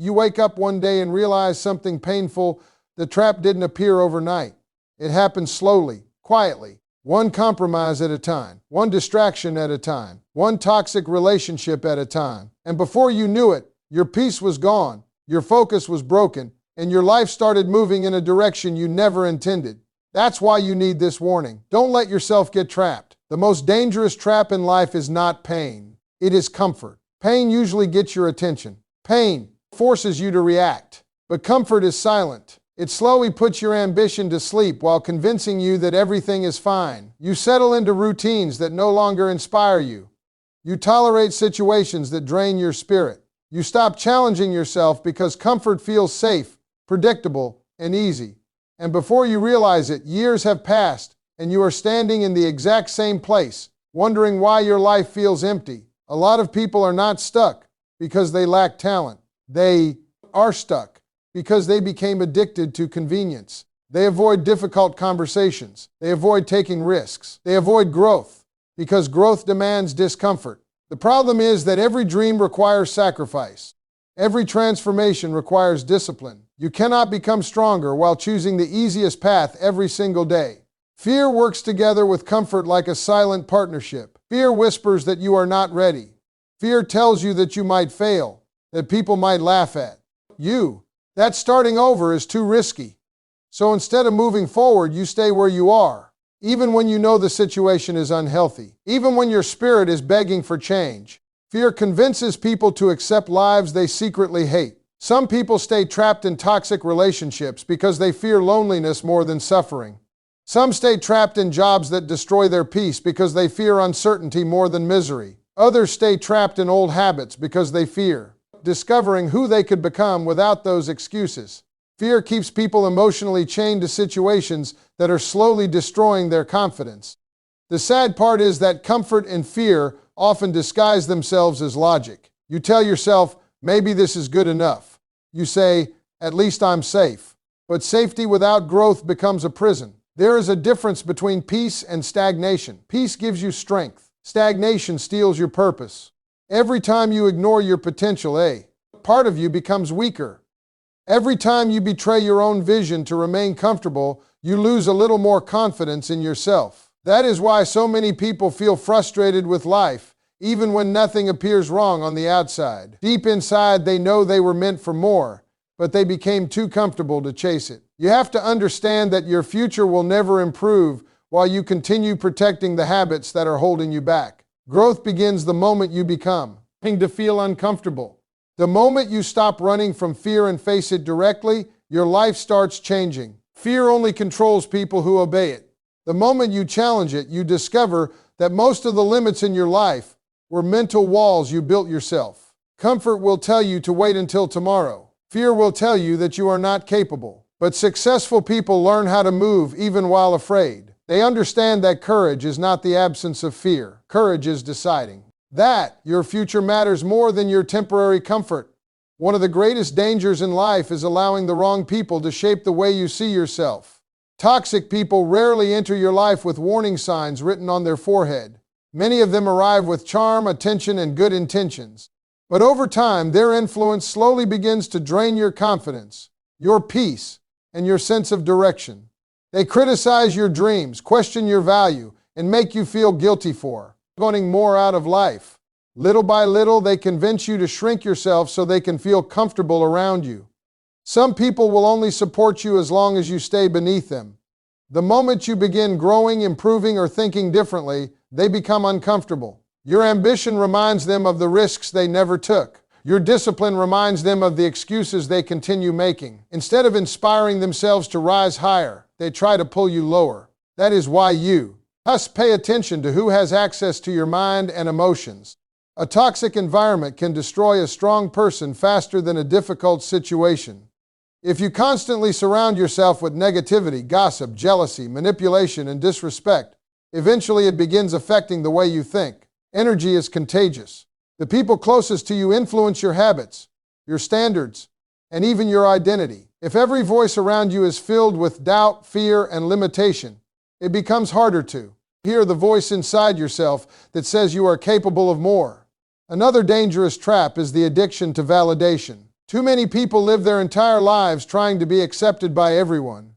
You wake up one day and realize something painful. The trap didn't appear overnight. It happened slowly, quietly, one compromise at a time, one distraction at a time, one toxic relationship at a time. And before you knew it, your peace was gone, your focus was broken, and your life started moving in a direction you never intended. That's why you need this warning. Don't let yourself get trapped. The most dangerous trap in life is not pain. It is comfort. Pain usually gets your attention. Pain forces you to react. But comfort is silent. It slowly puts your ambition to sleep while convincing you that everything is fine. You settle into routines that no longer inspire you. You tolerate situations that drain your spirit. You stop challenging yourself because comfort feels safe, predictable, and easy. And before you realize it, years have passed, and you are standing in the exact same place, wondering why your life feels empty. A lot of people are not stuck because they lack talent. They are stuck because they became addicted to convenience. They avoid difficult conversations. They avoid taking risks. They avoid growth because growth demands discomfort. The problem is that every dream requires sacrifice. Every transformation requires discipline. You cannot become stronger while choosing the easiest path every single day. Fear works together with comfort like a silent partnership. Fear whispers that you are not ready. Fear tells you that you might fail, that people might laugh at you. That starting over is too risky. So instead of moving forward, you stay where you are, even when you know the situation is unhealthy, even when your spirit is begging for change. Fear convinces people to accept lives they secretly hate. Some people stay trapped in toxic relationships because they fear loneliness more than suffering. Some stay trapped in jobs that destroy their peace because they fear uncertainty more than misery. Others stay trapped in old habits because they fear discovering who they could become without those excuses. Fear keeps people emotionally chained to situations that are slowly destroying their confidence. The sad part is that comfort and fear often disguise themselves as logic. You tell yourself, maybe this is good enough. You say, at least I'm safe. But safety without growth becomes a prison. There is a difference between peace and stagnation. Peace gives you strength. Stagnation steals your purpose. Every time you ignore your potential, a part of you becomes weaker. Every time you betray your own vision to remain comfortable, you lose a little more confidence in yourself. That is why so many people feel frustrated with life, even when nothing appears wrong on the outside. Deep inside, they know they were meant for more, but they became too comfortable to chase it. You have to understand that your future will never improve while you continue protecting the habits that are holding you back. Growth begins the moment you become to feel uncomfortable. The moment you stop running from fear and face it directly, your life starts changing. Fear only controls people who obey it. The moment you challenge it, you discover that most of the limits in your life were mental walls you built yourself. Comfort will tell you to wait until tomorrow. Fear will tell you that you are not capable. But successful people learn how to move even while afraid. They understand that courage is not the absence of fear. Courage is deciding that your future matters more than your temporary comfort. One of the greatest dangers in life is allowing the wrong people to shape the way you see yourself. Toxic people rarely enter your life with warning signs written on their forehead. Many of them arrive with charm, attention, and good intentions. But over time, their influence slowly begins to drain your confidence, your peace, and your sense of direction. They criticize your dreams, question your value, and make you feel guilty for wanting more out of life. Little by little, they convince you to shrink yourself so they can feel comfortable around you. Some people will only support you as long as you stay beneath them. The moment you begin growing, improving, or thinking differently, they become uncomfortable. Your ambition reminds them of the risks they never took. Your discipline reminds them of the excuses they continue making. Instead of inspiring themselves to rise higher, they try to pull you lower. That is why you must pay attention to who has access to your mind and emotions. A toxic environment can destroy a strong person faster than a difficult situation. If you constantly surround yourself with negativity, gossip, jealousy, manipulation, and disrespect, eventually it begins affecting the way you think. Energy is contagious. The people closest to you influence your habits, your standards, and even your identity. If every voice around you is filled with doubt, fear, and limitation, it becomes harder to hear the voice inside yourself that says you are capable of more. Another dangerous trap is the addiction to validation. Too many people live their entire lives trying to be accepted by everyone.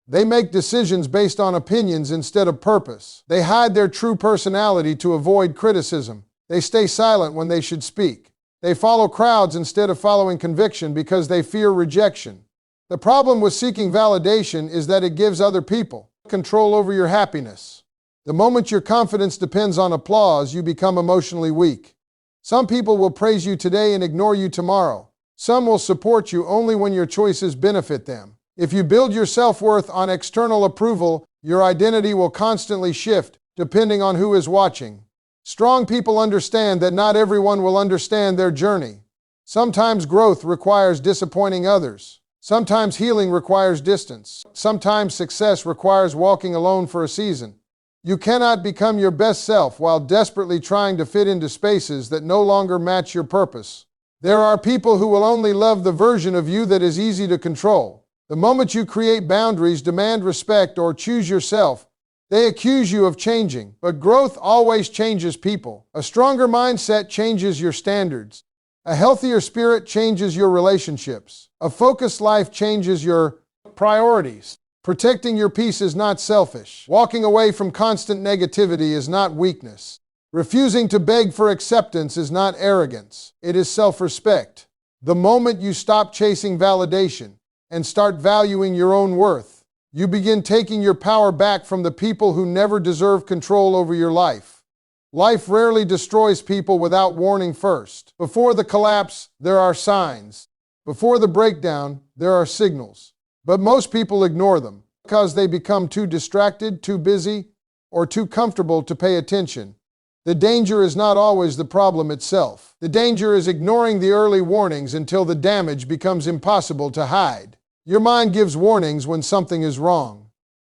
They make decisions based on opinions instead of purpose. They hide their true personality to avoid criticism. They stay silent when they should speak. They follow crowds instead of following conviction because they fear rejection. The problem with seeking validation is that it gives other people control over your happiness. The moment your confidence depends on applause, you become emotionally weak. Some people will praise you today and ignore you tomorrow. Some will support you only when your choices benefit them. If you build your self-worth on external approval, your identity will constantly shift depending on who is watching. Strong people understand that not everyone will understand their journey. Sometimes growth requires disappointing others. Sometimes healing requires distance. Sometimes success requires walking alone for a season. You cannot become your best self while desperately trying to fit into spaces that no longer match your purpose. There are people who will only love the version of you that is easy to control. The moment you create boundaries, demand respect, or choose yourself, they accuse you of changing. But growth always changes people. A stronger mindset changes your standards. A healthier spirit changes your relationships. A focused life changes your priorities. Protecting your peace is not selfish. Walking away from constant negativity is not weakness. Refusing to beg for acceptance is not arrogance. It is self-respect. The moment you stop chasing validation and start valuing your own worth, you begin taking your power back from the people who never deserve control over your life. Life rarely destroys people without warning first. Before the collapse, there are signs. Before the breakdown, there are signals. But most people ignore them because they become too distracted, too busy, or too comfortable to pay attention. The danger is not always the problem itself. The danger is ignoring the early warnings until the damage becomes impossible to hide. Your mind gives warnings when something is wrong.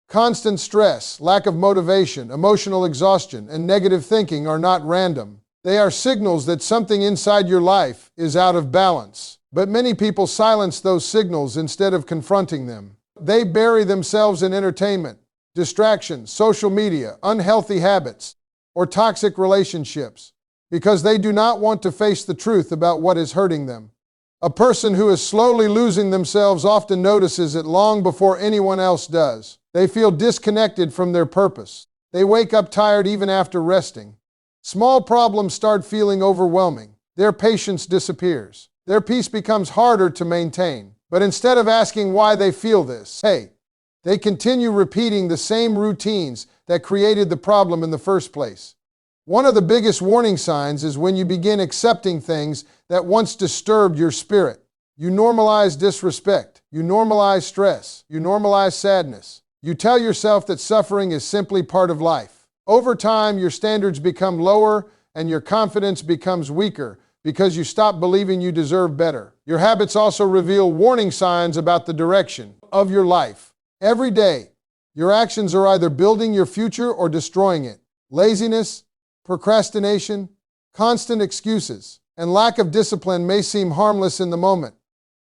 Constant stress, lack of motivation, emotional exhaustion, and negative thinking are not random. They are signals that something inside your life is out of balance. But many people silence those signals instead of confronting them. They bury themselves in entertainment, distractions, social media, unhealthy habits, or toxic relationships because they do not want to face the truth about what is hurting them. A person who is slowly losing themselves often notices it long before anyone else does. They feel disconnected from their purpose. They wake up tired even after resting. Small problems start feeling overwhelming. Their patience disappears. Their peace becomes harder to maintain. But instead of asking why they feel this, they continue repeating the same routines that created the problem in the first place. One of the biggest warning signs is when you begin accepting things that once disturbed your spirit. You normalize disrespect. You normalize stress. You normalize sadness. You tell yourself that suffering is simply part of life. Over time, your standards become lower and your confidence becomes weaker because you stop believing you deserve better. Your habits also reveal warning signs about the direction of your life. Every day, your actions are either building your future or destroying it. Laziness, procrastination, constant excuses, and lack of discipline may seem harmless in the moment,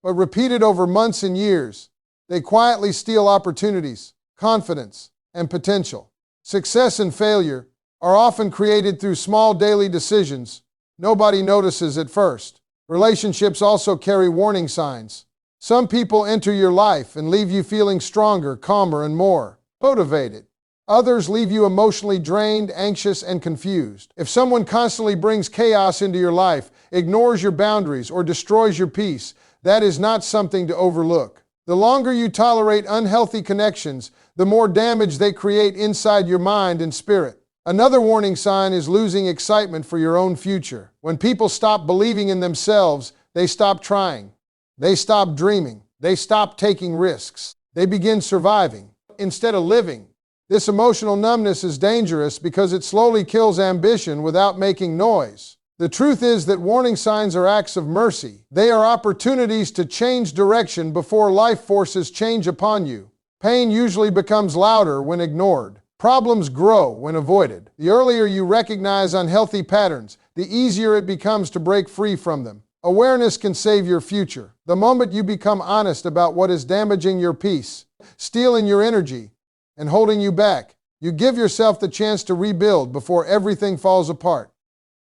but repeated over months and years, they quietly steal opportunities, confidence, and potential. Success and failure are often created through small daily decisions nobody notices at first. Relationships also carry warning signs. Some people enter your life and leave you feeling stronger, calmer, and more motivated. Others leave you emotionally drained, anxious, and confused. If someone constantly brings chaos into your life, ignores your boundaries, or destroys your peace, that is not something to overlook. The longer you tolerate unhealthy connections, the more damage they create inside your mind and spirit. Another warning sign is losing excitement for your own future. When people stop believing in themselves, they stop trying. They stop dreaming. They stop taking risks. They begin surviving instead of living. This emotional numbness is dangerous because it slowly kills ambition without making noise. The truth is that warning signs are acts of mercy. They are opportunities to change direction before life forces change upon you. Pain usually becomes louder when ignored. Problems grow when avoided. The earlier you recognize unhealthy patterns, the easier it becomes to break free from them. Awareness can save your future. The moment you become honest about what is damaging your peace, stealing your energy, and holding you back, you give yourself the chance to rebuild before everything falls apart.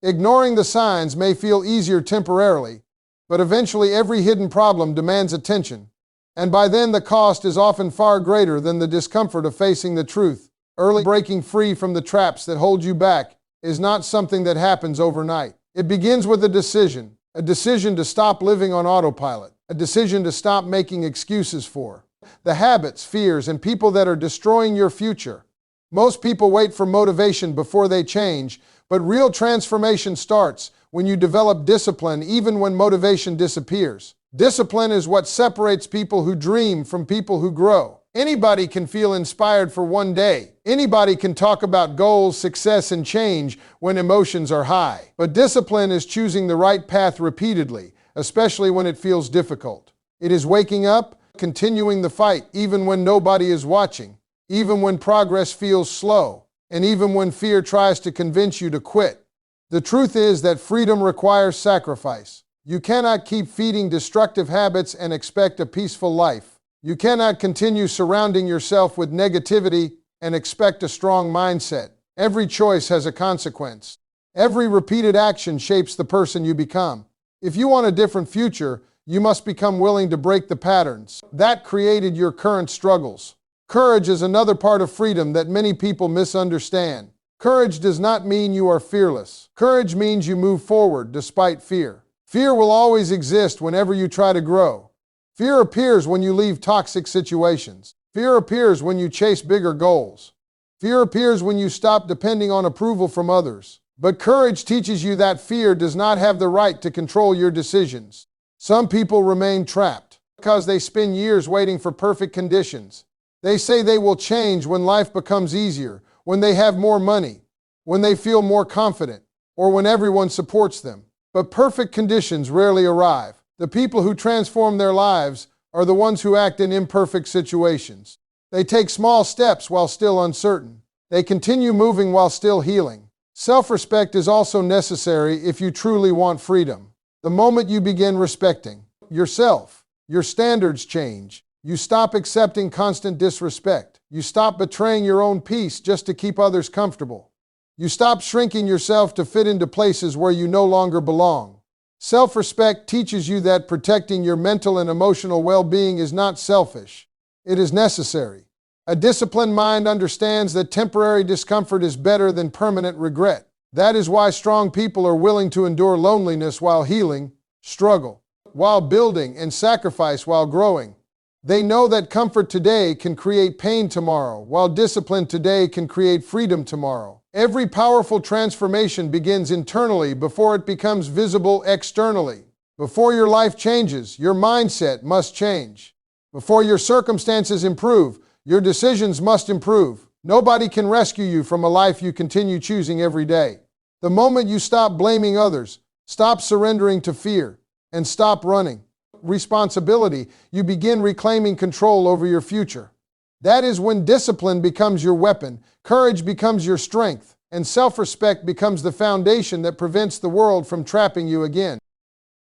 Ignoring the signs may feel easier temporarily, But eventually every hidden problem demands attention. And by then the cost is often far greater than the discomfort of facing the truth. Early breaking free from the traps that hold you back is not something that happens overnight. It begins with a decision to stop living on autopilot, a decision to stop making excuses for the habits, fears, and people that are destroying your future. Most people wait for motivation before they change, but real transformation starts when you develop discipline even when motivation disappears. Discipline is what separates people who dream from people who grow. Anybody can feel inspired for one day. Anybody can talk about goals, success, and change when emotions are high. But discipline is choosing the right path repeatedly, especially when it feels difficult. It is waking up, continuing the fight even when nobody is watching, even when progress feels slow, and even when fear tries to convince you to quit. The truth is that freedom requires sacrifice. You cannot keep feeding destructive habits and expect a peaceful life. You cannot continue surrounding yourself with negativity and expect a strong mindset. Every choice has a consequence. Every repeated action shapes the person you become. If you want a different future, you must become willing to break the patterns that created your current struggles. Courage is another part of freedom that many people misunderstand. Courage does not mean you are fearless. Courage means you move forward despite fear. Fear will always exist whenever you try to grow. Fear appears when you leave toxic situations. Fear appears when you chase bigger goals. Fear appears when you stop depending on approval from others. But courage teaches you that fear does not have the right to control your decisions. Some people remain trapped because they spend years waiting for perfect conditions. They say they will change when life becomes easier, when they have more money, when they feel more confident, or when everyone supports them. But perfect conditions rarely arrive. The people who transform their lives are the ones who act in imperfect situations. They take small steps while still uncertain. They continue moving while still healing. Self-respect is also necessary if you truly want freedom. The moment you begin respecting yourself, your standards change. You stop accepting constant disrespect. You stop betraying your own peace just to keep others comfortable. You stop shrinking yourself to fit into places where you no longer belong. Self-respect teaches you that protecting your mental and emotional well-being is not selfish. It is necessary. A disciplined mind understands that temporary discomfort is better than permanent regret. That is why strong people are willing to endure loneliness while healing, struggle while building, and sacrifice while growing. They know that comfort today can create pain tomorrow, while discipline today can create freedom tomorrow. Every powerful transformation begins internally before it becomes visible externally. Before your life changes, your mindset must change. Before your circumstances improve, your decisions must improve. Nobody can rescue you from a life you continue choosing every day. The moment you stop blaming others, stop surrendering to fear, and stop running responsibility, you begin reclaiming control over your future. That is when discipline becomes your weapon, courage becomes your strength, and self-respect becomes the foundation that prevents the world from trapping you again.